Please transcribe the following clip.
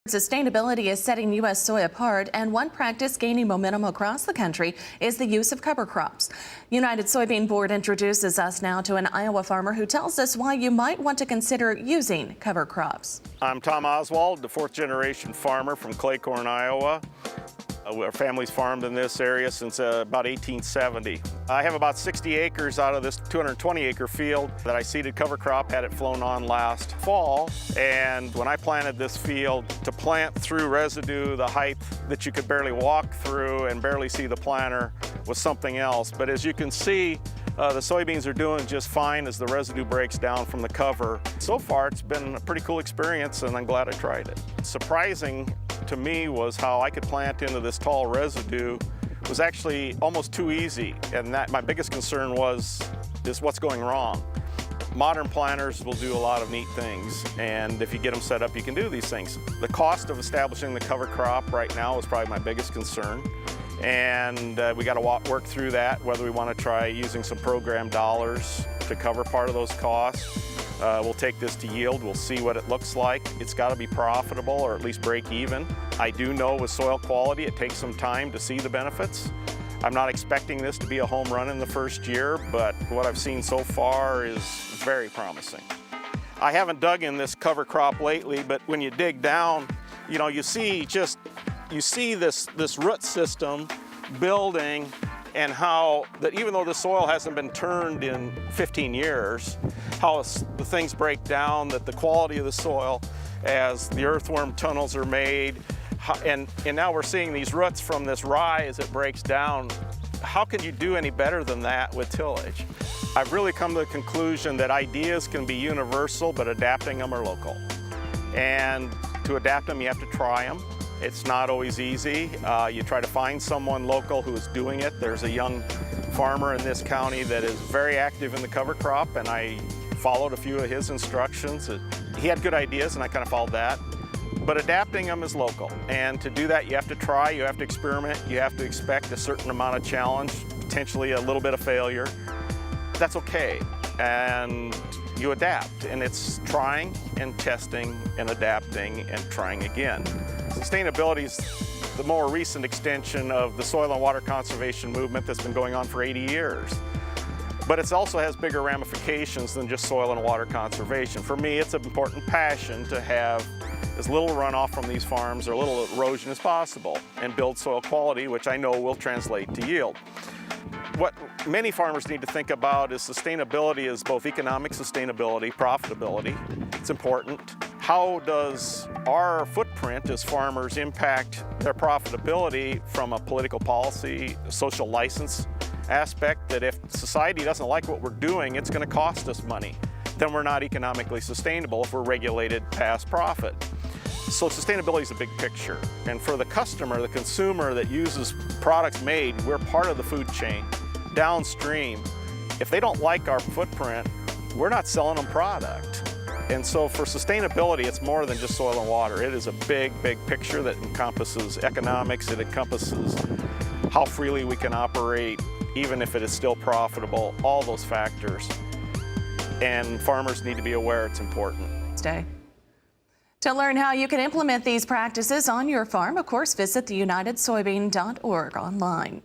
Sustainability is setting U.S. soy apart, and one practice gaining momentum across the country is the use of cover crops. United Soybean Board introduces us now to an Iowa farmer who tells us why you might want to consider using cover crops. I'm Tom Oswald, the fourth-generation farmer from Claycorn, Iowa. Our family's farmed in this area since about 1870. I have about 60 acres out of this 220-acre field that I seeded cover crop, had it flown on last fall. And when I planted this field, to plant through residue, the height that you could barely walk through and barely see the planter was something else. But as you can see, the soybeans are doing just fine as the residue breaks down from the cover. So far, it's been a pretty cool experience, and I'm glad I tried it. Surprising to me was how I could plant into this tall residue was actually almost too easy, and that my biggest concern is what's going wrong. Modern planters will do a lot of neat things, and if you get them set up, you can do these things. The cost of establishing the cover crop right now is probably my biggest concern, and we got to work through that, whether we want to try using some program dollars to cover part of those costs. We'll take this to yield, we'll see what it looks like. It's got to be profitable or at least break even. I do know with soil quality it takes some time to see the benefits. I'm not expecting this to be a home run in the first year, but what I've seen so far is very promising. I haven't dug in this cover crop lately, but when you dig down, you see this root system building, and how that even though the soil hasn't been turned in 15 years, how the things break down, that the quality of the soil as the earthworm tunnels are made, and now we're seeing these roots from this rye as it breaks down. How could you do any better than that with tillage? I've really come to the conclusion that ideas can be universal, but adapting them are local. And to adapt them, you have to try them. It's not always easy. You try to find someone local who is doing it. There's a young farmer in this county that is very active in the cover crop, and I followed a few of his instructions. He had good ideas, and I kind of followed that. But adapting them is local, and to do that you have to try, you have to experiment, you have to expect a certain amount of challenge, potentially a little bit of failure. That's okay, and you adapt, and it's trying and testing and adapting and trying again. Sustainability is the more recent extension of the soil and water conservation movement that's been going on for 80 years. But it also has bigger ramifications than just soil and water conservation. For me, it's an important passion to have as little runoff from these farms or little erosion as possible and build soil quality, which I know will translate to yield. What many farmers need to think about is sustainability is both economic sustainability, profitability. It's important. How does our footprint as farmers impact their profitability from a political policy, social license aspect, that if society doesn't like what we're doing, it's going to cost us money. Then we're not economically sustainable if we're regulated past profit. So sustainability is a big picture. And for the customer, the consumer that uses products made, we're part of the food chain. Downstream, if they don't like our footprint, we're not selling them product. And so for sustainability, it's more than just soil and water. It is a big, big picture that encompasses economics, it encompasses how freely we can operate, even if it is still profitable, all those factors. And farmers need to be aware it's important. Stay. To learn how you can implement these practices on your farm, of course, visit the unitedsoybean.org online.